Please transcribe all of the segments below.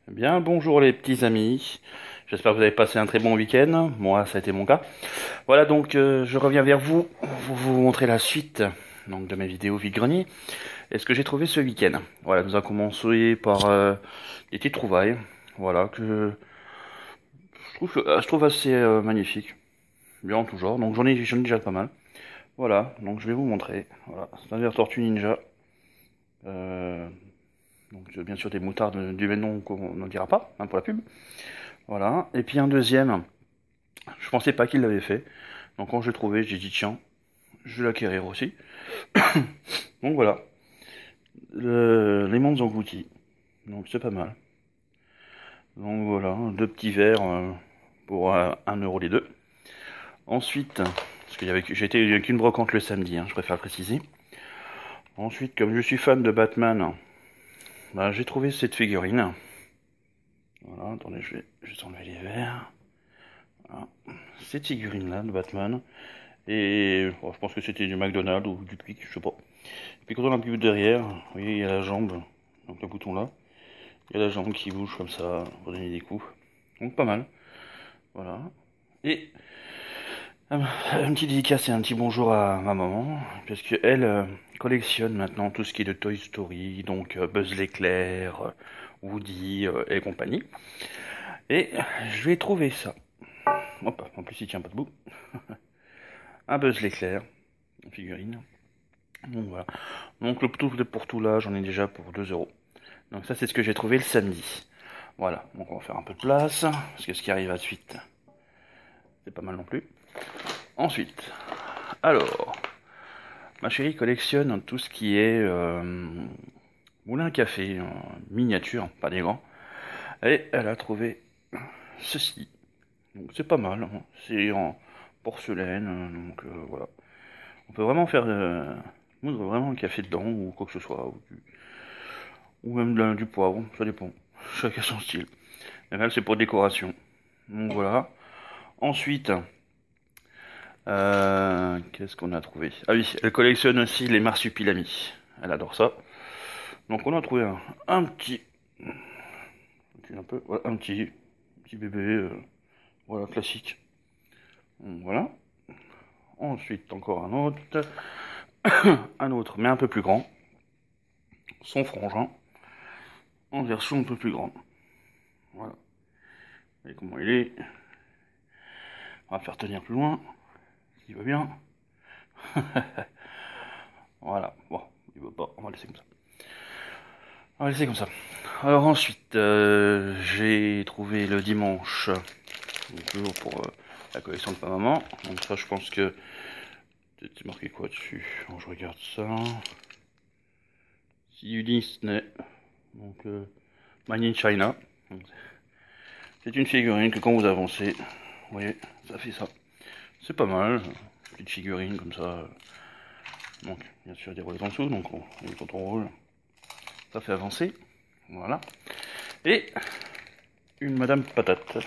Bien, bonjour les petits amis. J'espère que vous avez passé un très bon week-end. Moi, ça a été mon cas. Voilà, donc je reviens vers vous pour vous montrer la suite donc de mes vidéos vide-grenier et ce que j'ai trouvé ce week-end. Voilà, nous avons commencé par des petites trouvailles. Voilà, que je trouve assez magnifique. Bien en tout genre. Donc j'en ai déjà pas mal. Voilà, donc je vais vous montrer. Voilà, c'est un ver tortue ninja. Euh, donc bien sûr des moutardes du même nom qu'on n'en dira pas, hein, pour la pub. Voilà. Et puis un deuxième. Je pensais pas qu'il l'avait fait. Donc quand je l'ai trouvé, j'ai dit tiens, je vais l'acquérir aussi. Donc voilà. Les mondes engloutis. Donc c'est pas mal. Donc voilà, deux petits verres pour 1 € les deux. Ensuite, parce que j'ai été avec une brocante le samedi, hein, je préfère le préciser. Ensuite, comme je suis fan de Batman, bah, j'ai trouvé cette figurine. Voilà, attendez, je vais juste enlever les verres. Voilà. Cette figurine là de Batman. Et bon, je pense que c'était du McDonald's ou du Quick, je sais pas. Et puis quand on appuie derrière, vous voyez, il y a la jambe, donc le bouton là. Il y a la jambe qui bouge comme ça pour donner des coups. Donc pas mal. Voilà. Et un petit dédicace et un petit bonjour à ma maman, parce que elle collectionne maintenant tout ce qui est de Toy Story, donc Buzz l'éclair, Woody et compagnie. Et je vais trouver ça. Hop, en plus il tient pas debout. Un Buzz l'éclair, une figurine. Donc voilà. Donc le tout pour tout là, j'en ai déjà pour 2 €. Donc ça c'est ce que j'ai trouvé le samedi. Voilà, donc on va faire un peu de place, parce que ce qui arrive à la suite, c'est pas mal non plus. Ensuite, alors, ma chérie collectionne tout ce qui est moulin à café, en miniature, pas des grands. Et elle a trouvé ceci. Donc c'est pas mal, hein. C'est en porcelaine, donc voilà. On peut vraiment faire moudre vraiment un café dedans, ou quoi que ce soit, ou même du poivre, ça dépend. Chacun son style. Et là, c'est pour décoration. Donc voilà. Ensuite, qu'est-ce qu'on a trouvé? Ah oui, elle collectionne aussi les marsupilamis. Elle adore ça. Donc on a trouvé un petit, voilà, petit bébé, voilà, classique. Donc, voilà. Ensuite, encore un autre, mais un peu plus grand. Son frangin, en version un peu plus grande. Voilà. Vous voyez comment il est. On va faire tenir plus loin, s'il va bien. Voilà, bon, il veut pas, on va laisser comme ça. On va laisser comme ça. Alors ensuite, j'ai trouvé le dimanche, donc toujours pour la collection de ma maman. Donc ça, je pense que c'est marqué quoi dessus? Alors, je regarde ça. C'est Disney, donc Made in China. C'est une figurine que quand vous avancez, vous voyez, ça fait ça. C'est pas mal, petite figurine comme ça. Donc, bien sûr, des roulettes en dessous, donc quand on roule, ça fait avancer. Voilà. Et une Madame Patate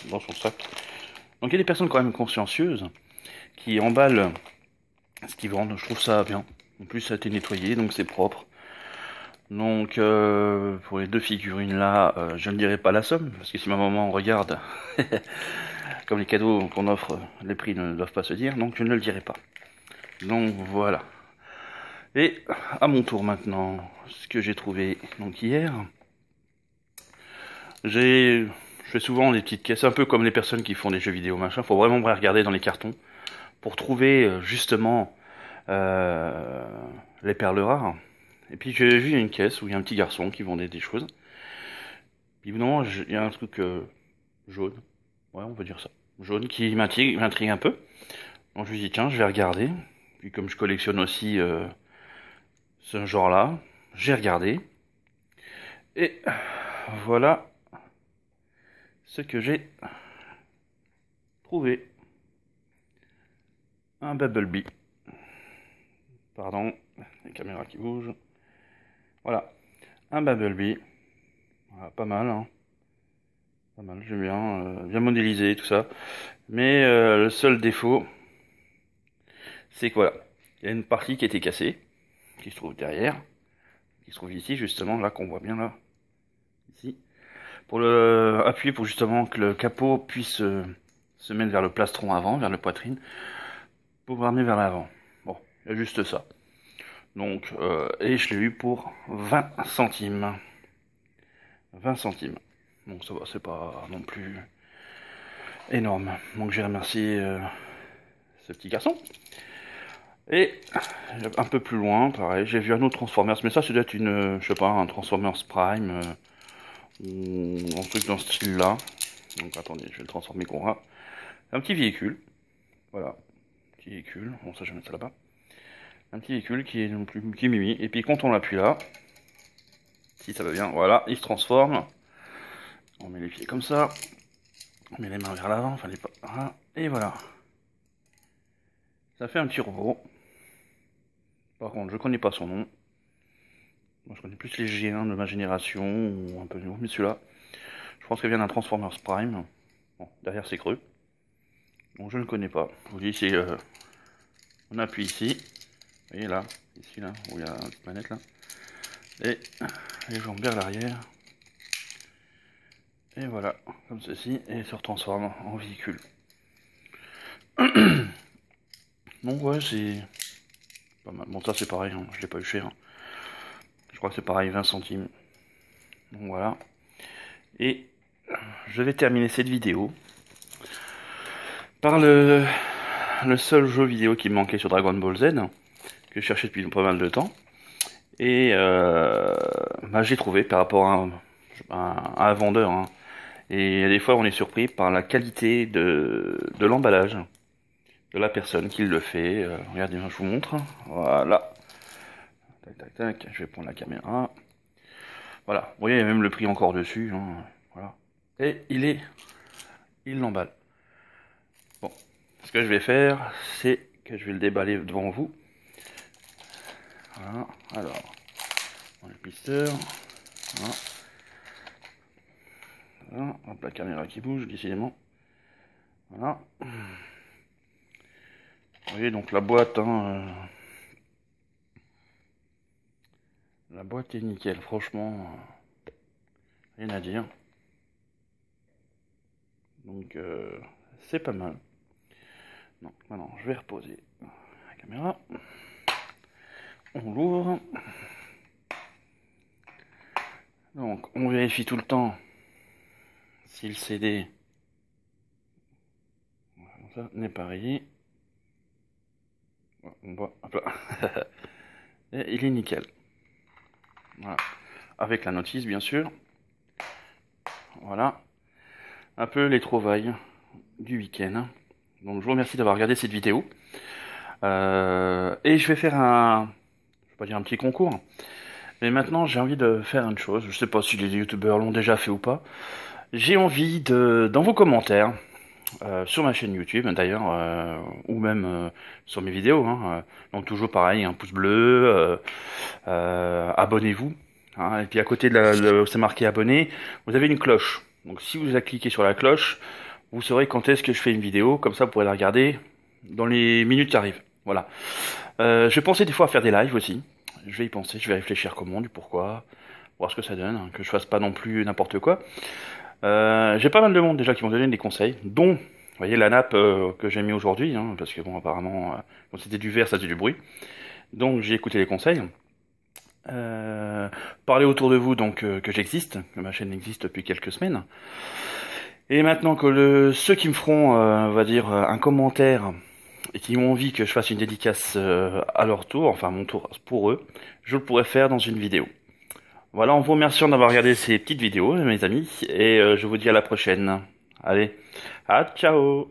dans son sac. Donc il y a des personnes quand même consciencieuses qui emballent ce qu'ils vendent. Je trouve ça bien. En plus, ça a été nettoyé, donc c'est propre. Donc pour les deux figurines là, je ne dirai pas la somme, parce que si ma maman regarde, comme les cadeaux qu'on offre, les prix ne doivent pas se dire, donc je ne le dirai pas. Donc voilà. Et à mon tour maintenant, ce que j'ai trouvé donc hier, je fais souvent des petites caisses, un peu comme les personnes qui font des jeux vidéo machin. Faut vraiment regarder dans les cartons pour trouver justement euh, les perles rares. Et puis j'ai vu une caisse où il y a un petit garçon qui vendait des choses. Puis non, il y a un truc jaune, ouais, on peut dire ça, jaune qui m'intrigue un peu. Donc je lui dis tiens, je vais regarder. Puis comme je collectionne aussi ce genre-là, j'ai regardé et voilà ce que j'ai trouvé. Un Bumblebee. Pardon, les caméras qui bougent. Voilà, un Bumblebee. Voilà, pas mal, hein. Pas mal, j'aime bien, bien modélisé, tout ça. Mais le seul défaut, c'est que voilà, il y a une partie qui a été cassée, qui se trouve derrière, qui se trouve ici, justement, là, qu'on voit bien, là, ici. pour le appuyer pour justement que le capot puisse se mettre vers le plastron avant, vers la poitrine, pour ramener vers l'avant. Bon, il y a juste ça. Donc, et je l'ai eu pour 20 centimes. 20 centimes. Donc ça va, c'est pas non plus énorme. Donc j'ai remercié ce petit garçon. Et un peu plus loin, pareil, j'ai vu un autre Transformers, mais ça doit être une, je sais pas, un Transformers Prime ou un truc dans ce style-là. Donc attendez, je vais le transformer qu'on a. Un petit véhicule, voilà, petit véhicule. Bon ça je vais mettre ça là-bas. Un petit véhicule qui est non plus qui mimi. Et puis quand on l'appuie là, si ça va bien, voilà, il se transforme. On met les pieds comme ça, on met les mains vers l'avant, enfin les pas, voilà, et voilà. Ça fait un petit robot. Par contre, je connais pas son nom. Moi, je connais plus les G1 de ma génération, ou un peu mieux, mais celui-là, je pense qu'il vient d'un Transformers Prime. Bon, derrière c'est creux. Donc je ne connais pas. Je vous dis, c'est on appuie ici. Vous voyez là, ici là, où il y a une manette là. Et les jambes vers l'arrière. Et voilà, comme ceci, et il se transforme en véhicule. Donc ouais, c'est pas mal. Bon ça c'est pareil, hein, je l'ai pas eu cher. Je crois que c'est pareil, 20 centimes. Donc voilà. Et je vais terminer cette vidéo par le seul jeu vidéo qui me manquait sur Dragon Ball Z, que je cherchais depuis pas mal de temps. Et bah, j'ai trouvé par rapport à un vendeur. Hein. Et des fois on est surpris par la qualité de l'emballage de la personne qui le fait. Regardez, je vous montre. Voilà. Tac, tac, tac. Je vais prendre la caméra. Voilà. Vous voyez, il y a même le prix encore dessus. Hein. Voilà. Et il l'emballe. Bon. Ce que je vais faire, c'est que je vais le déballer devant vous. Voilà. Alors, on le pisteur. Voilà. Voilà. Hop, la caméra qui bouge, décidément. Voilà. Vous voyez, donc la boîte, hein, la boîte est nickel, franchement, rien à dire. Donc, c'est pas mal. Donc, maintenant, je vais reposer la caméra. On l'ouvre. Donc, on vérifie tout le temps si le CD n'est pas rayé. On voit, hop là. Et il est nickel. Voilà. Avec la notice, bien sûr. Voilà. Un peu les trouvailles du week-end. Donc, je vous remercie d'avoir regardé cette vidéo. Et je vais faire je vais pas dire un petit concours. Mais maintenant, j'ai envie de faire une chose. Je sais pas si les youtubeurs l'ont déjà fait ou pas. J'ai envie dans vos commentaires, sur ma chaîne YouTube d'ailleurs, ou même sur mes vidéos, hein, donc toujours pareil, un pouce bleu, abonnez-vous, hein, et puis à côté c'est marqué abonné, vous avez une cloche. Donc si vous cliquez sur la cloche, vous saurez quand est-ce que je fais une vidéo, comme ça vous pourrez la regarder dans les minutes qui arrivent. Voilà. Je pensais des fois à faire des lives aussi. Je vais y penser, je vais réfléchir comment, du pourquoi, voir ce que ça donne, hein, que je fasse pas non plus n'importe quoi. J'ai pas mal de monde déjà qui m'ont donné des conseils, dont, vous voyez, la nappe que j'ai mis aujourd'hui, hein, parce que bon, apparemment, quand c'était du verre, ça faisait du bruit. Donc j'ai écouté les conseils. Parlez autour de vous donc que j'existe, que ma chaîne existe depuis quelques semaines. Et maintenant que ceux qui me feront, on va dire, un commentaire et qui ont envie que je fasse une dédicace à leur tour, enfin mon tour pour eux, je le pourrais faire dans une vidéo. Voilà, en vous remerciant d'avoir regardé ces petites vidéos, mes amis, et je vous dis à la prochaine. Allez, ciao!